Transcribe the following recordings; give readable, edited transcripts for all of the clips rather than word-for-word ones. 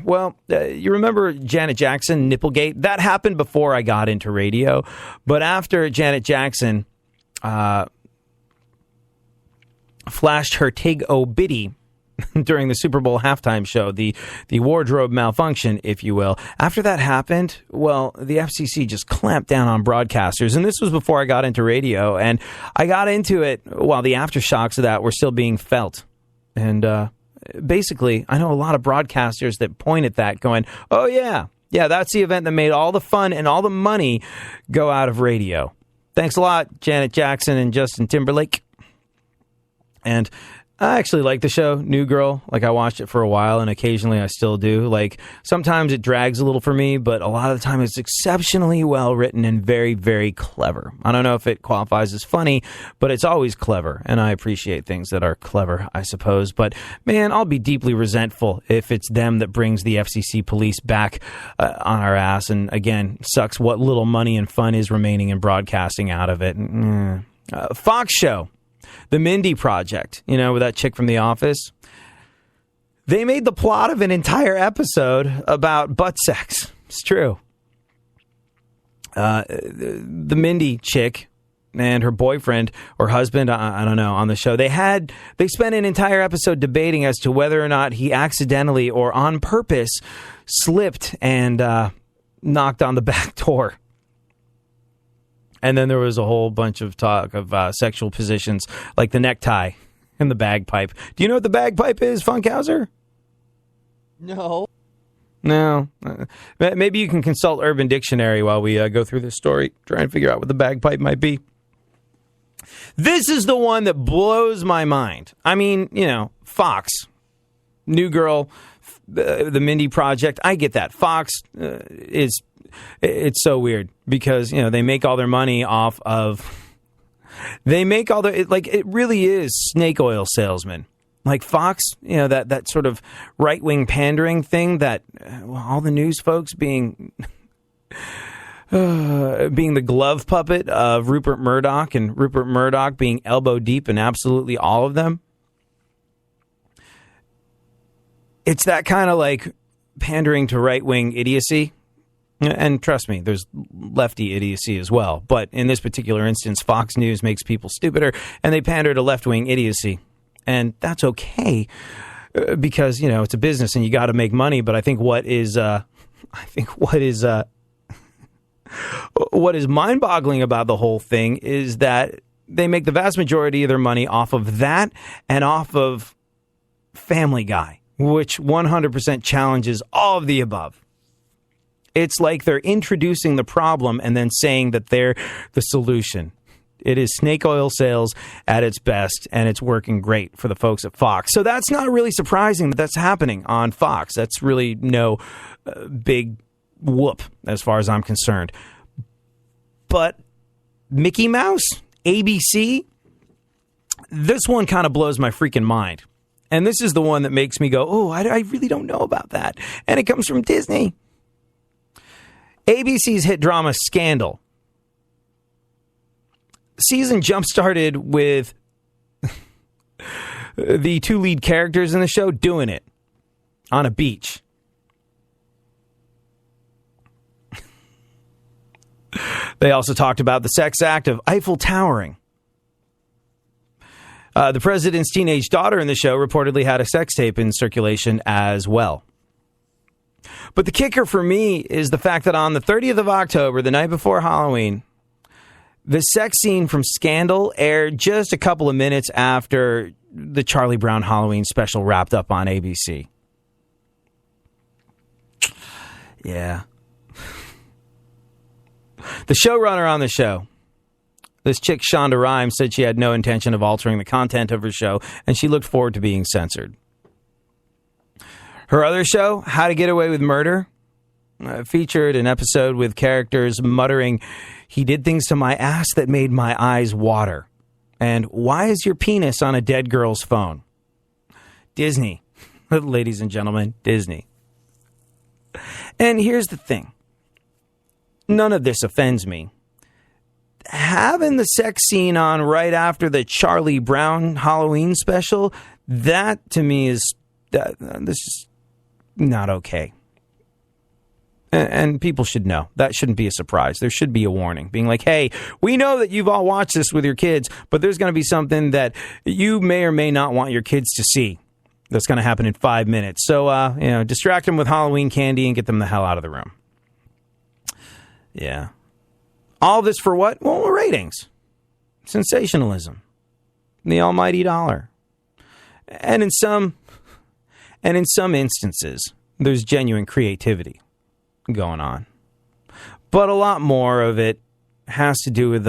Well, you remember Janet Jackson, Nipplegate? That happened before I got into radio. But after Janet Jackson flashed her Tig O'Bitty during the Super Bowl halftime show, the wardrobe malfunction, if you will. After that happened, well, the FCC just clamped down on broadcasters. And this was before I got into radio. And I got into it while the aftershocks of that were still being felt. And basically, I know a lot of broadcasters that point at that going, oh, yeah, that's the event that made all the fun and all the money go out of radio. Thanks a lot, Janet Jackson and Justin Timberlake. And I actually like the show, New Girl. Like, I watched it for a while, and occasionally I still do. Like, sometimes it drags a little for me, but a lot of the time it's exceptionally well written and very, very clever. I don't know if it qualifies as funny, but it's always clever, and I appreciate things that are clever, I suppose. But, man, I'll be deeply resentful if it's them that brings the FCC police back on our ass. And, again, sucks what little money and fun is remaining in broadcasting out of it. Fox show. The Mindy Project, you know, with that chick from The Office. They made the plot of an entire episode about butt sex. It's true. The Mindy chick and her boyfriend or husband, I don't know, on the show, they spent an entire episode debating as to whether or not he accidentally or on purpose slipped and knocked on the back door. And then there was a whole bunch of talk of sexual positions, like the necktie and the bagpipe. Do you know what the bagpipe is, Funkhauser? No. No. Maybe you can consult Urban Dictionary while we go through this story, try and figure out what the bagpipe might be. This is the one that blows my mind. I mean, you know, Fox, New Girl, the Mindy Project. I get that. Fox is... It's so weird because, you know, they make all their money off of, it really is snake oil salesmen. Like Fox, you know, that sort of right-wing pandering thing that all the news folks being the glove puppet of Rupert Murdoch and Rupert Murdoch being elbow deep in absolutely all of them. It's that kind of like pandering to right-wing idiocy. And trust me, there's lefty idiocy as well. But in this particular instance, Fox News makes people stupider, and they pander to left-wing idiocy. And that's okay, because, you know, it's a business and you got to make money. But I think what is mind-boggling about the whole thing is that they make the vast majority of their money off of that and off of Family Guy, which 100% challenges all of the above. It's like they're introducing the problem and then saying that they're the solution. It is snake oil sales at its best, and it's working great for the folks at Fox. So that's not really surprising that that's happening on Fox. That's really no big whoop as far as I'm concerned. But Mickey Mouse, ABC, this one kind of blows my freaking mind. And this is the one that makes me go, oh, I really don't know about that. And it comes from Disney. ABC's hit drama Scandal. Season jump-started with the two lead characters in the show doing it on a beach. They also talked about the sex act of Eiffel Towering. The president's teenage daughter in the show reportedly had a sex tape in circulation as well. But the kicker for me is the fact that on the 30th of October, the night before Halloween, the sex scene from Scandal aired just a couple of minutes after the Charlie Brown Halloween special wrapped up on ABC. Yeah. The showrunner on the show, this chick Shonda Rhimes, said she had no intention of altering the content of her show, and she looked forward to being censored. Her other show, How to Get Away with Murder, featured an episode with characters muttering, "He did things to my ass that made my eyes water." And "Why is your penis on a dead girl's phone?" Disney. Ladies and gentlemen, Disney. And here's the thing. None of this offends me. Having the sex scene on right after the Charlie Brown Halloween special, that to me is... not okay. And people should know. That shouldn't be a surprise. There should be a warning being like, hey, we know that you've all watched this with your kids, but there's going to be something that you may or may not want your kids to see that's going to happen in 5 minutes. So, distract them with Halloween candy and get them the hell out of the room. Yeah. All this for what? Well, ratings. Sensationalism. The almighty dollar. And in some instances, there's genuine creativity going on. But a lot more of it has to do with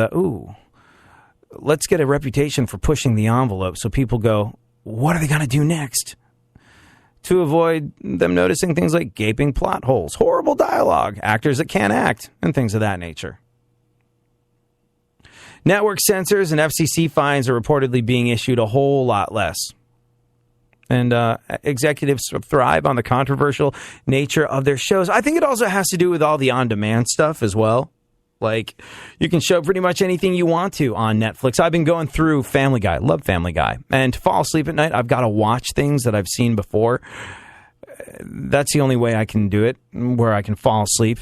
let's get a reputation for pushing the envelope so people go, what are they going to do next? To avoid them noticing things like gaping plot holes, horrible dialogue, actors that can't act, and things of that nature. Network censors and FCC fines are reportedly being issued a whole lot less. And executives thrive on the controversial nature of their shows. I think it also has to do with all the on-demand stuff as well. Like, you can show pretty much anything you want to on Netflix. I've been going through Family Guy. Love Family Guy. And to fall asleep at night, I've got to watch things that I've seen before. That's the only way I can do it, where I can fall asleep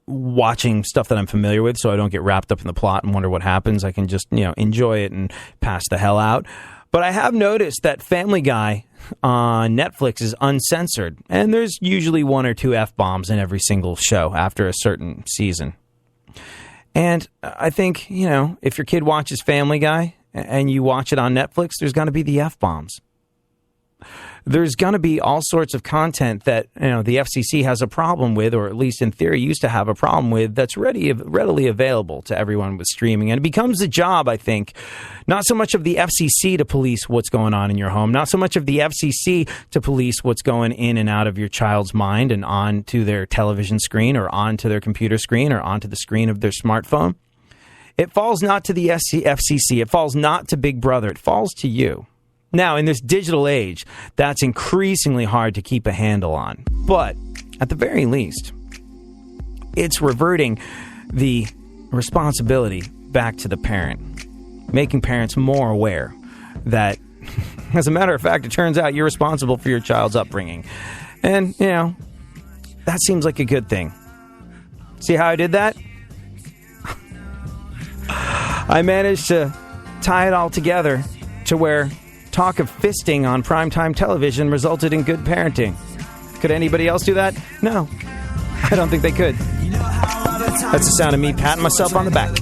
watching stuff that I'm familiar with so I don't get wrapped up in the plot and wonder what happens. I can just, enjoy it and pass the hell out. But I have noticed that Family Guy on Netflix is uncensored, and there's usually 1 or 2 F-bombs in every single show after a certain season. And I think, if your kid watches Family Guy and you watch it on Netflix, there's going to be the F-bombs. There's going to be all sorts of content that, the FCC has a problem with, or at least in theory used to have a problem with, that's readily available to everyone with streaming. And it becomes the job, I think, not so much of the FCC to police what's going on in your home, not so much of the FCC to police what's going in and out of your child's mind and onto their television screen or onto their computer screen or onto the screen of their smartphone. It falls not to the FCC. It falls not to Big Brother. It falls to you. Now, in this digital age, that's increasingly hard to keep a handle on. But at the very least, it's reverting the responsibility back to the parent, making parents more aware that, as a matter of fact, it turns out you're responsible for your child's upbringing. And, that seems like a good thing. See how I did that? I managed to tie it all together to where talk of fisting on primetime television resulted in good parenting. Could anybody else do that? No. I don't think they could. That's the sound of me patting myself on the back.